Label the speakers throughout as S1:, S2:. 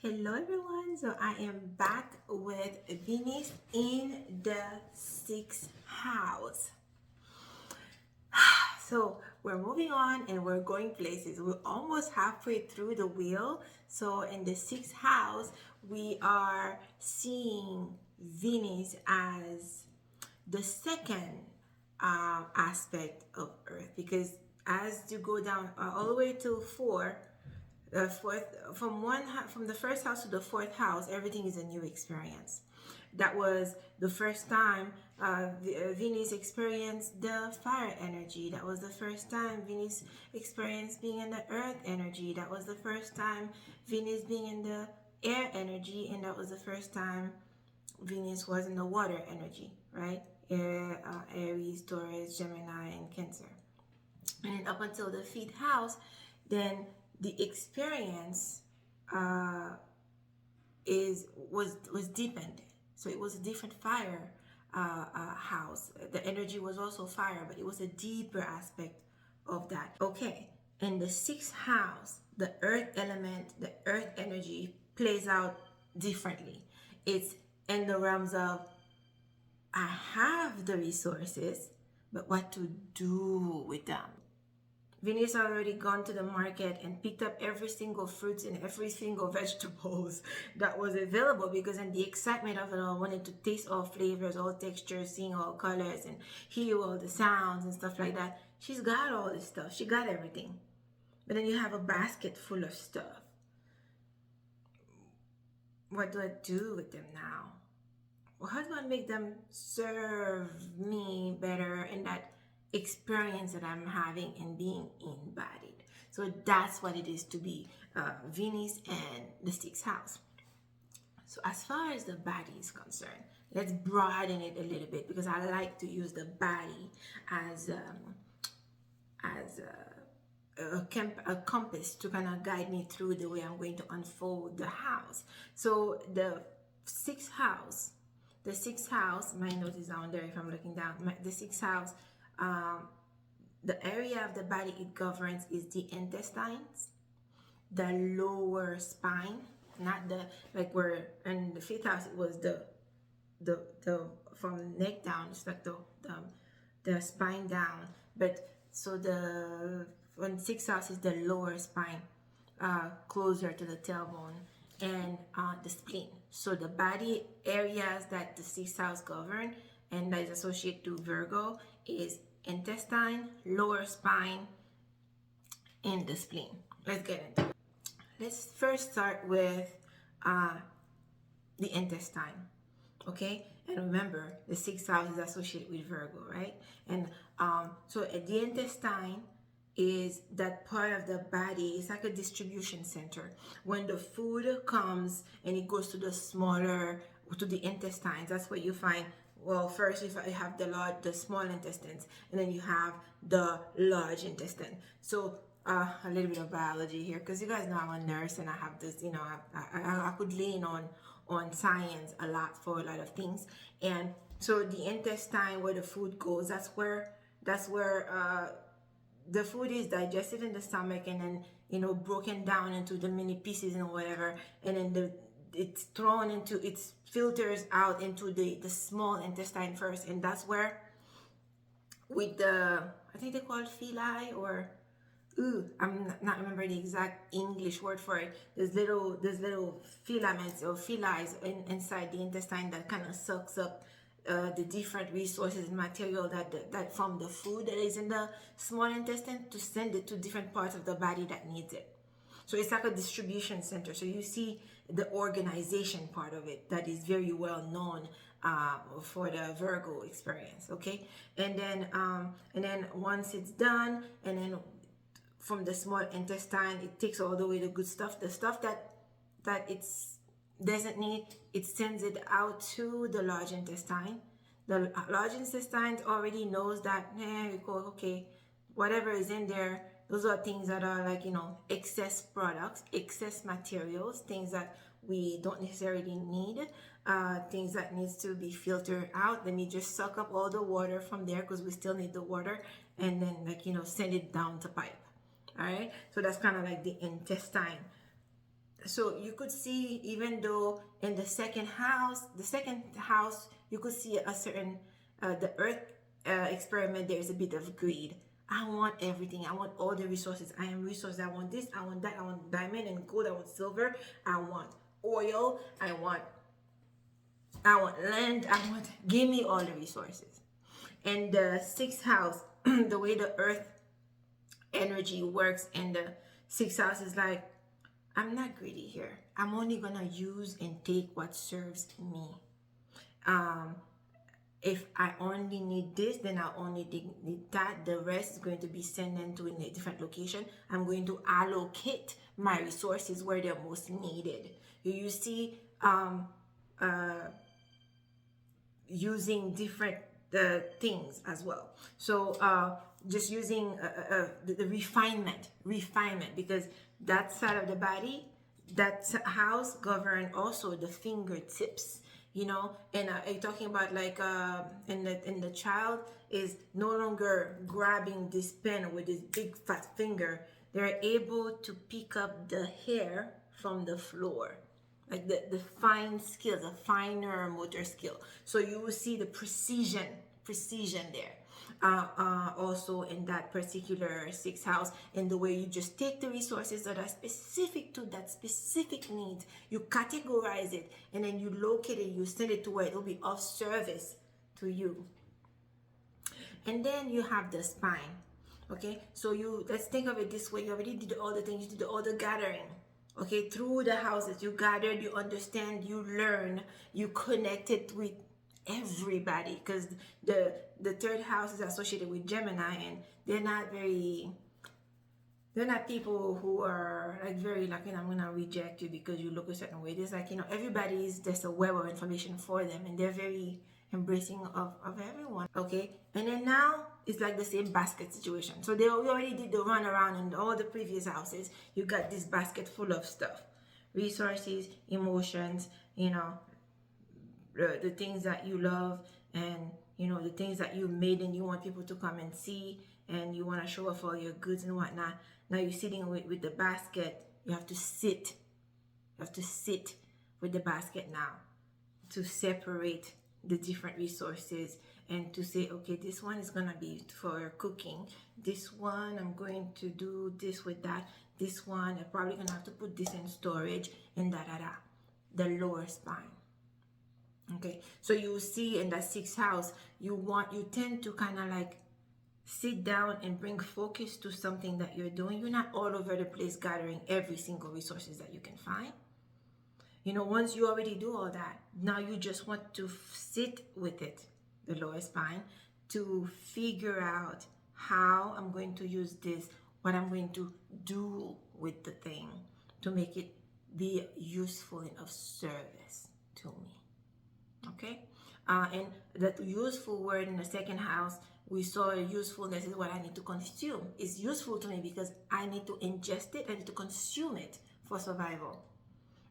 S1: Hello everyone, so I am back with Venus in the sixth house. So we're moving on and we're going places. We're almost halfway through the wheel. So in the sixth house, we are seeing Venus as the second aspect of Earth, because as you go down all the way to four, the fourth, from the first house to the fourth house, everything is a new experience. That was the first time Venus experienced the fire energy. That was the first time Venus experienced being in the earth energy. That was the first time Venus being in the air energy, and that was the first time Venus was in the water energy, right? Aries, Taurus, Gemini, and Cancer. And up until the fifth house, then the experience was deepened. So it was a different fire house. The energy was also fire, but it was a deeper aspect of that. Okay, in the sixth house, the earth element, the earth energy plays out differently. It's in the realms of I have the resources, but what to do with them. Venus already gone to the market and picked up every single fruits and every single vegetables that was available, because in the excitement of it all, wanted to taste all flavors, all textures, seeing all colors and hear all the sounds and stuff like that. She's got all this stuff. She got everything. But then you have a basket full of stuff. What do I do with them now? Well, how do I make them serve me better in that experience that I'm having and being embodied? So that's what it is to be Venus and the sixth house. So as far as the body is concerned, let's broaden it a little bit, because I like to use the body as a compass to kind of guide me through the way I'm going to unfold the house. So the sixth house, my note is down there if I'm looking down. The sixth house, the area of the body it governs is the intestines, the lower spine, not the, like where in the fifth house it was the from neck down, it's like the spine down. But so the when sixth house is the lower spine, closer to the tailbone, and the spleen. So the body areas that the sixth house govern and that is associated to Virgo is intestine, lower spine, and the spleen. Let's get into it. Let's first start with the intestine. Okay, and remember the sixth house is associated with Virgo, right? And so the intestine is that part of the body. It's like a distribution center. When the food comes and it goes to the intestines, that's where you find, well, first you have the small intestines, and then you have the large intestine. So a little bit of biology here, because you guys know I'm a nurse and I have this, I could lean on science a lot for a lot of things. And so the intestine, where the food goes, that's where the food is digested in the stomach, and then broken down into the mini pieces and whatever, and then it's thrown into, it filters out into the small intestine first, and that's where, with the, I think they call it villi, or I'm not remember the exact English word for it. There's little filaments or villi inside the intestine that kind of sucks up the different resources and material that from the food that is in the small intestine, to send it to different parts of the body that needs it. So it's like a distribution center. So you see the organization part of it that is very well known for the Virgo experience. Okay, and then once it's done, and then from the small intestine, it takes all the way the good stuff, the stuff that it's doesn't need, it sends it out to the large intestine. The large intestine already knows that, okay, whatever is in there, those are things that are like, excess products, excess materials, things that we don't necessarily need, things that needs to be filtered out. Then you just suck up all the water from there, because we still need the water, and then send it down the pipe. All right, so that's kind of like the intestine. So you could see, even though in the second house, you could see a certain, the earth experiment, there's a bit of greed. I want everything. I want all the resources. I am resources. I want this. I want that. I want diamond and gold. I want silver. I want oil. I want land. Give me all the resources. And the sixth house, the way the earth energy works in the sixth house is like, I'm not greedy here. I'm only gonna use and take what serves me. If I only need this, then I only need that. The rest is going to be sent into a different location. I'm going to allocate my resources where they're most needed. You see, using different things as well. So just using the refinement, because that side of the body, that house govern also the fingertips, and you're talking about like in the child is no longer grabbing this pen with this big fat finger. They're able to pick up the hair from the floor, like the fine skill, the finer motor skill. So you will see the precision there. Also in that particular sixth house, in the way you just take the resources that are specific to that specific need, you categorize it, and then you locate it, you send it to where it will be of service to you. And then you have the spine. Okay, so let's think of it this way. You already did all the things, you did all the gathering. Okay, through the houses, you gathered, you understand, you learn, you connected with everybody, because the third house is associated with Gemini, and they're not people who are like very like, I'm gonna reject you because you look a certain way. There's like, everybody is just a web of information for them, and they're very embracing of everyone. Okay, and then now it's like the same basket situation. So we already did the run around in all the previous houses. You got this basket full of stuff, resources, emotions, the things that you love, and the things that you made and you want people to come and see, and you want to show off all your goods and whatnot. Now you're sitting with the basket. You have to sit with the basket now, to separate the different resources, and to say, okay, this one is gonna be for cooking, this one I'm going to do this with that, this one I'm probably gonna have to put this in storage, and the lower spine. Okay, so you will see in that sixth house, you tend to kind of like sit down and bring focus to something that you're doing. You're not all over the place gathering every single resources that you can find. Once you already do all that, now you just want to sit with it, the lower spine, to figure out how I'm going to use this, what I'm going to do with the thing to make it be useful and of service to me. Okay, and that useful word in the second house, we saw usefulness is what I need to consume. It's useful to me because I need to ingest it, I need to consume it for survival.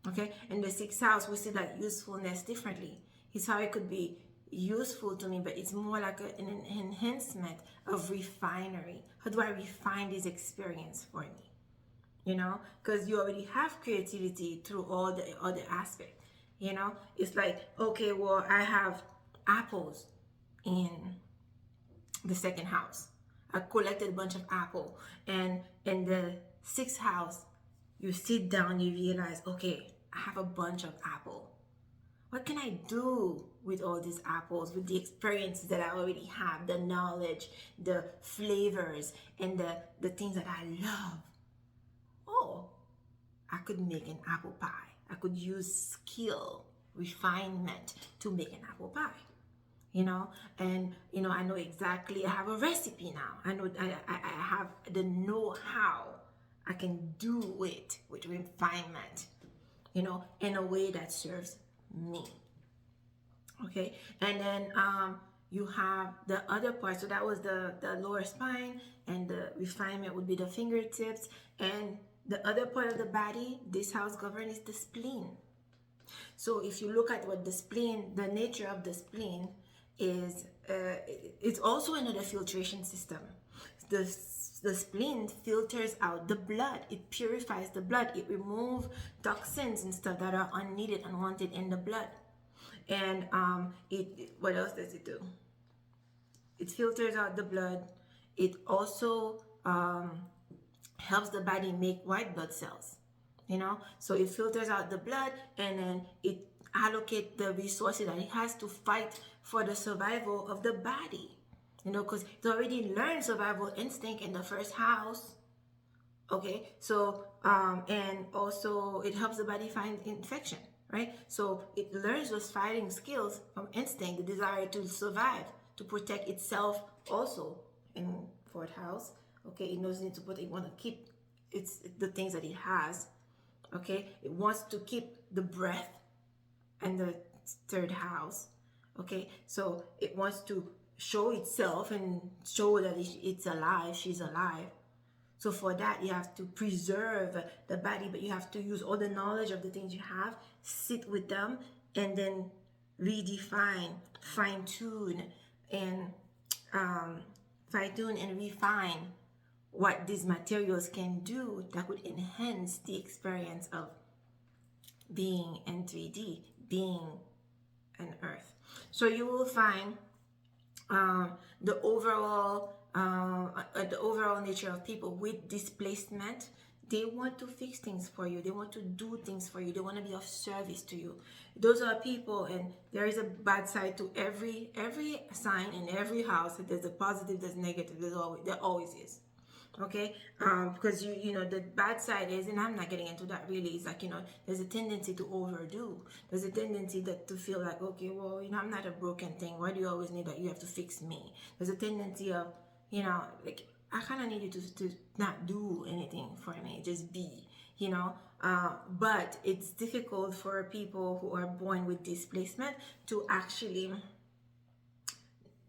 S1: Okay, in the sixth house, we see that usefulness differently. It's how it could be useful to me, but it's more like an enhancement of refinery. How do I refine this experience for me? Because you already have creativity through all the other aspects. It's like, okay, well, I have apples in the second house. I collected a bunch of apple, and in the sixth house, you sit down, you realize, okay, I have a bunch of apple. What can I do with all these apples, with the experiences that I already have, the knowledge, the flavors, and the things that I love? Oh, I could make an apple pie. I could use skill, refinement to make an apple pie. And I know exactly, I have a recipe now. I know I have the know-how. I can do it with refinement, in a way that serves me. Okay, and then you have the other part. So that was the lower spine, and the refinement would be the fingertips, and the other part of the body this house governs is the spleen. So if you look at what the spleen, the nature of the spleen is, it's also another filtration system. The The spleen filters out the blood. It purifies the blood. It removes toxins and stuff that are unneeded, unwanted in the blood. And what else does it do? It filters out the blood. It also helps the body make white blood cells. So it filters out the blood, and then it allocates the resources that it has to fight for the survival of the body. Because it already learned survival instinct in the first house. Okay, so and also it helps the body fight infection, right? So it learns those fighting skills from instinct, the desire to survive, to protect itself also in fourth house. Okay, it knows it to protect, it want to keep the things that it has. Okay, it wants to keep the breath and the third house. Okay, so it wants to show itself and show that it's alive, she's alive. So for that, you have to preserve the body, but you have to use all the knowledge of the things you have, sit with them, and then redefine, fine-tune, and refine what these materials can do that would enhance the experience of being in 3D, being an Earth. So you will find the overall nature of people with displacement. They want to fix things for you. They want to do things for you. They want to be of service to you. Those are people, and there is a bad side to every sign in every house. There's a positive, there's negative. There always is. Okay, because the bad side is, and I'm not getting into that really, is like, there's a tendency to overdo. There's a tendency to feel like, okay, well, I'm not a broken thing. Why do you always need that? You have to fix me. There's a tendency of, like, I kind of need you to not do anything for me, just be, but it's difficult for people who are born with displacement to actually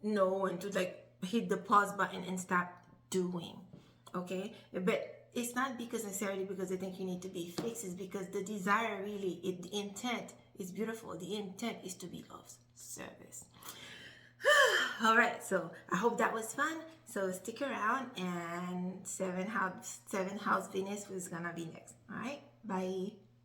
S1: know and to like hit the pause button and stop doing. Okay, but it's not necessarily because they think you need to be fixed. It's because the desire really, the intent is beautiful. The intent is to be of service. All right, so I hope that was fun. So stick around, and 7th house Venus is gonna be next. All right, bye.